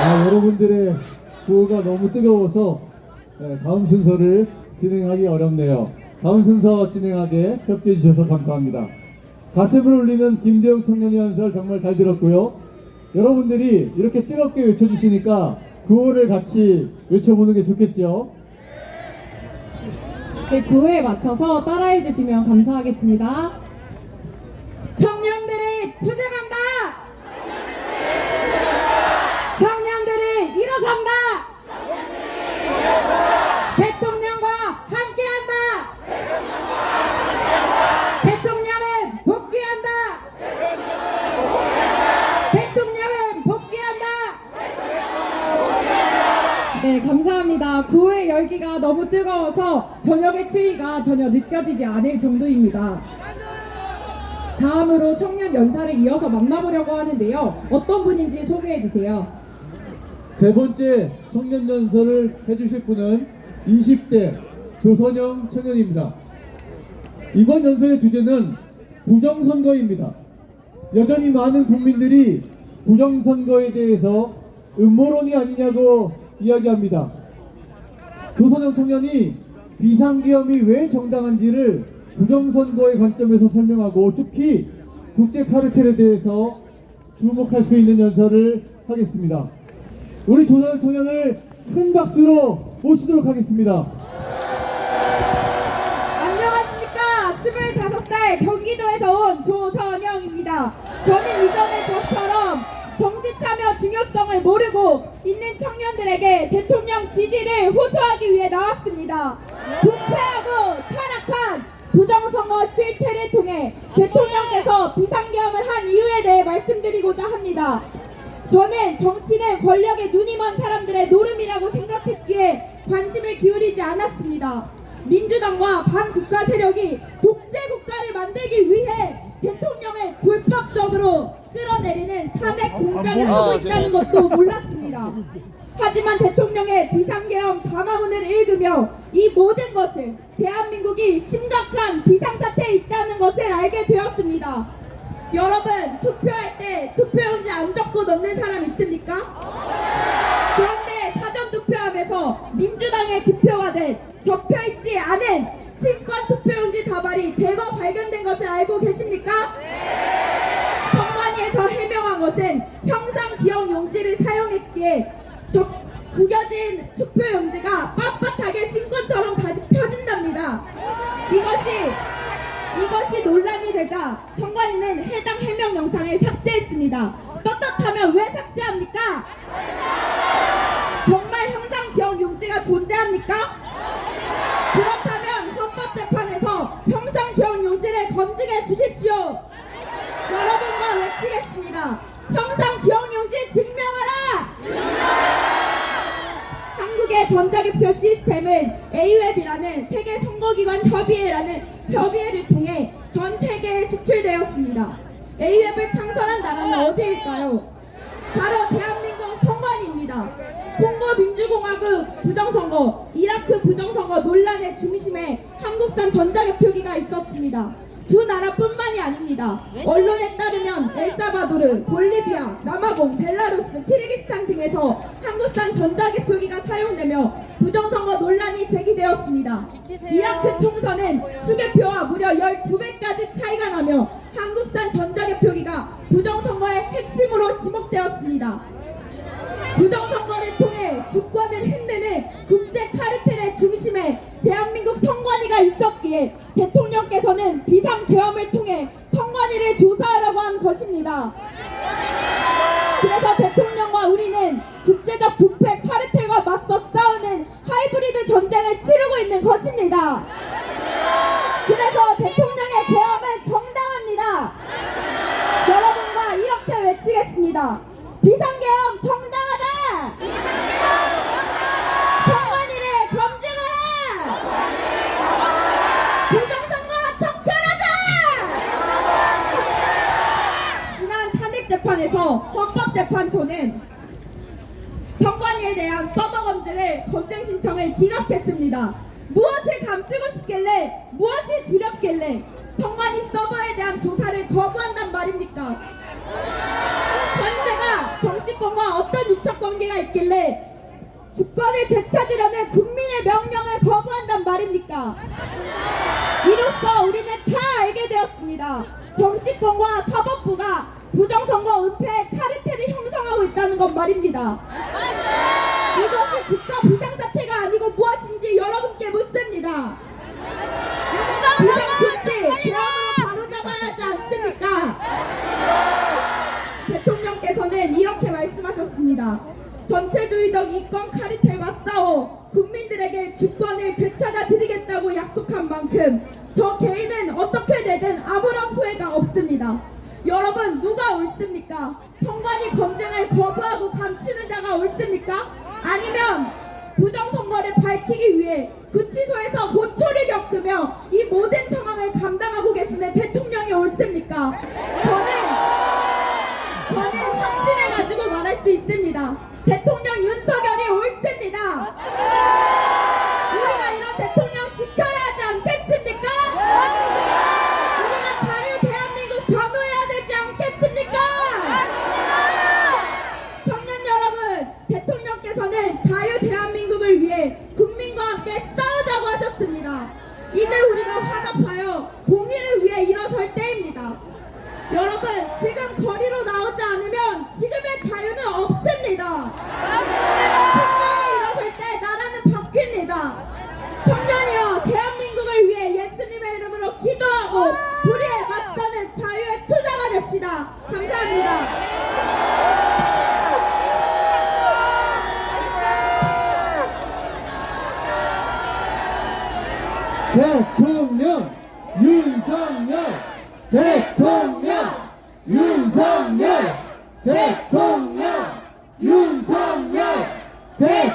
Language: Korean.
여러분들의 구호가 너무 뜨거워서 다음 순서를 진행하기 어렵네요. 다음 순서 진행하게 협조해 주셔서 감사합니다. 가슴을 울리는 김대웅 청년의 연설 정말 잘 들었고요. 여러분들이 이렇게 뜨겁게 외쳐주시니까 구호를 같이 외쳐보는 게 좋겠죠? 제 구호에 맞춰서 따라해 주시면 감사하겠습니다. 청년들이 투쟁한다! 청년들이 일어선다! 대통령과 함께한다! 대통령은 복귀한다! 대통령은 복귀한다! 네, 감사합니다. 구호의 열기가 너무 뜨거워서 저녁의 추위가 전혀 느껴지지 않을 정도입니다. 다음으로 청년 연사를 이어서 만나보려고 하는데요. 어떤 분인지 소개해 주세요. 세 번째 청년 연설을 해주실 분은 20대 조선영 청년입니다. 이번 연설의 주제는 부정선거입니다. 여전히 많은 국민들이 부정선거에 대해서 음모론이 아니냐고 이야기합니다. 조선영 청년이 비상계엄이 왜 정당한지를 부정선거의 관점에서 설명하고 특히 국제 카르텔에 대해서 주목할 수 있는 연설을 하겠습니다. 우리 조선영 청년을 큰 박수로 모시도록 하겠습니다. 안녕하십니까. 25살 경기도에서 온 조선영입니다. 저는 이전에 저처럼 정치 참여 중요성을 모르고 있는 청년들에게 대통령 지지를 호소하기 위해 나왔습니다. 부패하고 타락한 부정선거 실태를 통해 대통령께서 비상계엄을 한 이유에 대해 말씀드리고자 합니다. 저는 정치는 권력에 눈이 먼 사람들의 노름이라고 생각했기에 관심을 기울이지 않았습니다. 민주당과 반국가 세력이 독재국가를 만들기 위해 대통령을 불법적으로 끌어내리는 탄핵 공작을 하고 있다는 것도 몰랐습니다. 하지만 대통령의 비상계엄 담화문을 읽으며 이 모든 것을 대한민국이 심각한 비상사태에 있다는 것을 알게 되었습니다. 여러분, 투표할 때 투표용지 안 접고 넣는 사람 있습니까? 그런데 사전투표함에서 민주당의 득표가 된 접혀있지 않은 신권 투표용지 다발이 대거 발견된 것을 알고 계십니까? 선관위에서 해명한 것은 형상 기억 용지를 사용했기에 구겨진 투표용지가 빳빳하게 신권처럼 다시 펴진답니다. 이것이 논란이 되자 선관위는 해당 해명 영상을 삭제했습니다. 떳떳하면 왜 삭제합니까? 정말 형상 기억 용지가 존재합니까? 그렇다면 헌법재판에서 형상 기억 용지를 검증해 주십시오. 여러분과 외치겠습니다. 형상 기억 용지 증명하라! 한국의 전자개표 시스템은 A웹이라는 세계 선거기관 협의회를 통해 전 세계에 수출되었습니다. A웹을 창설한 나라는 어디일까요? 바로 대한민국 선관위입니다. 콩고 민주공화국 부정선거, 이라크 부정선거 논란의 중심에 한국산 전자개표기가 있었습니다. 두 나라뿐만이 아닙니다. 언론에 따르면 엘사바도르, 볼리비아, 남아공, 벨라루스, 키르기스탄 등에서 한국산 전자개표기가 사용되며 부정선거 논란이 제기되었습니다. 이라크 총선은 수개표와 무려 12배까지 차이가 나며 한국산 전자개표기가 부정선거의 핵심으로 지목되었습니다. 부정선거를 통해 주권을 흔드는 국제 카르텔의 중심에 대한민국 선관위가 있었기에 대통령께서는 비상계엄을 통해 선관위를 조사하라고 한 것입니다. 그래서 대통령과 우리는 국제적 부패 카르텔과 맞서 싸우는 하이브리드 전쟁을 치르고 있는 것입니다. 그래서 대통령의 계엄은 정당합니다. 여러분과 이렇게 외치겠습니다. 비상계엄 정당하다! 선관위를 검증하라! 부정선거 척결하자! 지난 탄핵재판에서 헌법재판소는 선관위에 대한 서버 검증 신청을 기각했습니다. 무엇을 감추고 싶길래, 무엇이 두렵길래 선관위 서버에 대한 조사를 거부한단 말입니까? 현재가 정치권과 어떤 유착관계가 했길래 주권을 되찾으려는 국민의 명령을 거부한단 말입니까? 이로써 우리는 다 알게 되었습니다. 정치권과 사법부가 부정선거 은폐 카르텔을 형성하고 있다는 것 말입니다. 이것이 국가 비상사태가 아니고 무엇인지 여러분께 묻습니다. 비상조치 대안으로 바로잡아야 하지 않습니까? 대통령께서는 이렇게 말씀하셨습니다. 전체주의적 이권 카르텔과 싸워 국민들에게 주권을 되찾아 드리겠다고 약속한 만큼 저 개인은 어떻게 되든 아무런 후회가 없습니다. 여러분, 누가 옳습니까? 선관위 검증을 거부하고 감추는 자가 옳습니까? 아니면 부정선거를 밝히기 위해 구치소에서 고초를 겪으며 이 모든 상황을 감당하고 계시는 대통령이 옳습니까? 저는 확신해가지고 말할 수 있습니다. 대통령 윤석열이 옳습니다. 우리가 이런 대통령 지켜야 하지 않겠습니까? 우리가 자유 대한민국 변호해야 되지 않겠습니까? 청년 여러분, 대통령께서는 자유 대한민국을 위해 국민과 함께 싸우자고 하셨습니다. 이제 우리가 화답하여 공의를 위해 일어설 때입니다. 여러분, 지금 거리로 나오지 않으면 지금의 자유는 없습니다. 청년이 일어설 때 나라는 바뀝니다. 청년이여, 대한민국을 위해 예수님의 이름으로 기도하고 불의에 맞서는 자유의 투자가 됩시다. 감사합니다. 대통령 윤석열, 대통령 윤석열, 대통령 윤석열, 대통령